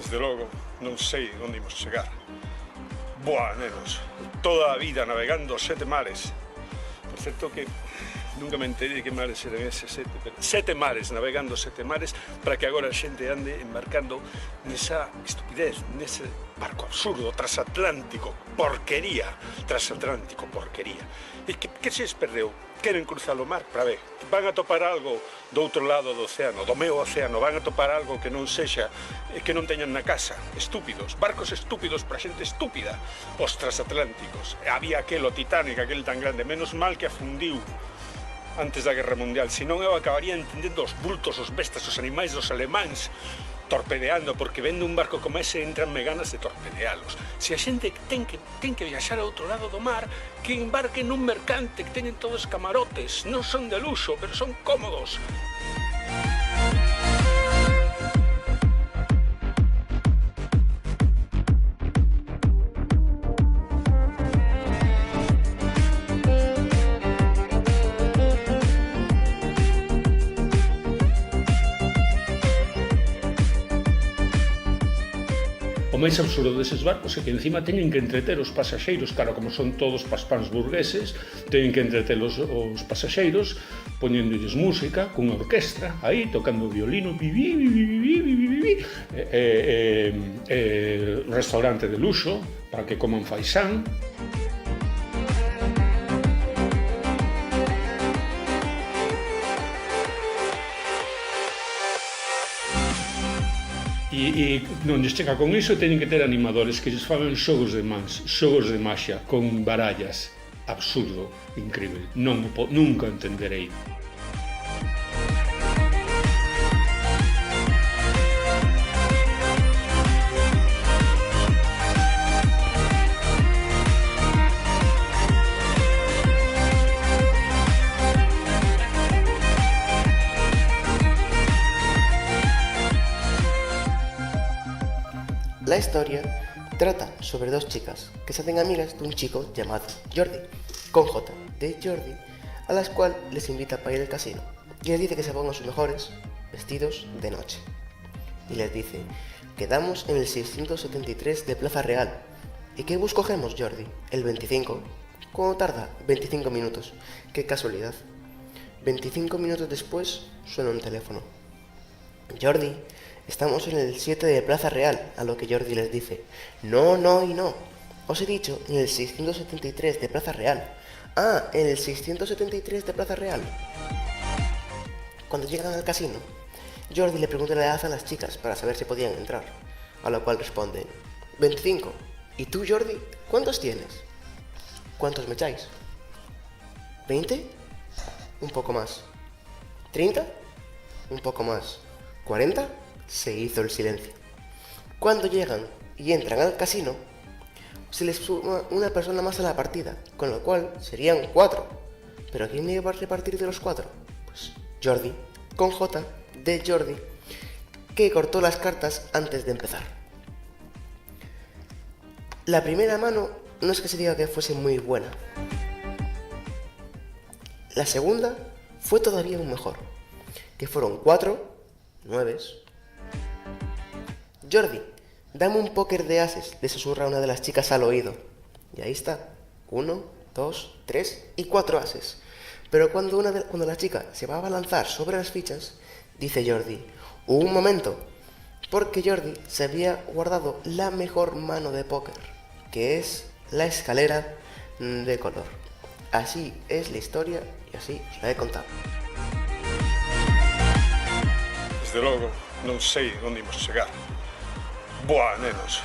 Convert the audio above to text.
Desde logo, non sei onde imos chegar. Boa, nenos, toda a vida navegando 7 mares. Por certo que nunca me enterei de que mares eran eses 7, pero 7 mares, navegando 7 mares, para que agora a xente ande embarcando nesa estupidez, nese barco absurdo, transatlántico, porquería, transatlántico, porquería. E que se les perdeu? Queren cruzar o mar para ver, van a topar algo do outro lado do océano, do meu océano, van a topar algo que non sexa, que non teñan na casa, estúpidos, barcos estúpidos para xente estúpida, os transatlánticos. Había aquel, o Titanic, aquel tan grande, menos mal que afundiu antes da Guerra Mundial, senón eu acabaría entendendo os bultos, os bestas, os animais dos alemáns, torpedeando, porque vendo un barco como ese entranme ganas de torpedealos. Se a xente ten que viaxar ao outro lado do mar, que embarque nun mercante, que teñen todos camarotes, non son de luxo, pero son cómodos. O máis absurdo deses barcos é que encima teñen que entreter os pasaxeiros, claro, como son todos paspáns burgueses, teñen que entreter os pasaxeiros poñéndolles música, cunha orquestra, aí, tocando o violino, restaurante de luxo, para que coman faisán. E non lles chega con iso, teñen que ter animadores que lles fagan xogos de mans, xogos de maxia, con barallas. Absurdo, incrível, nunca entenderei. La historia trata sobre dos chicas que se hacen amigas de un chico llamado Jordi, con J de Jordi, a las cuales les invita para ir al casino y les dice que se pongan sus mejores vestidos de noche. Y les dice, quedamos en el 673 de Plaza Real. ¿Y qué bus cogemos, Jordi? El 25. ¿Cómo tarda? 25 minutos. ¡Qué casualidad! 25 minutos después suena un teléfono. Jordi, estamos en el 7 de Plaza Real, a lo que Jordi les dice, no, no y no. Os he dicho en el 673 de Plaza Real. Ah, en el 673 de Plaza Real. Cuando llegan al casino, Jordi le pregunta la edad a las chicas para saber si podían entrar, a lo cual responden, 25. ¿Y tú, Jordi, cuántos tienes? ¿Cuántos me echáis? ¿20? Un poco más. ¿30? Un poco más. ¿40? Se hizo el silencio. Cuando llegan y entran al casino, se les suma una persona más a la partida, con lo cual serían 4. ¿Pero quién iba a repartir de los 4? Pues Jordi, con J de Jordi, que cortó las cartas antes de empezar. La primera mano no es que se diga que fuese muy buena. La segunda fue todavía aún mejor, que fueron 4 nueves. Jordi, dame un póker de ases, le susurra una de las chicas al oído. Y ahí está, 1, 2, 3 y 4 ases. Pero cuando la chica se va a abalanzar sobre las fichas, dice Jordi, un momento, porque Jordi se había guardado la mejor mano de póker, que es la escalera de color. Así es la historia y así os la he contado. Desde logo, non sei onde imos chegar. Boa, nenos.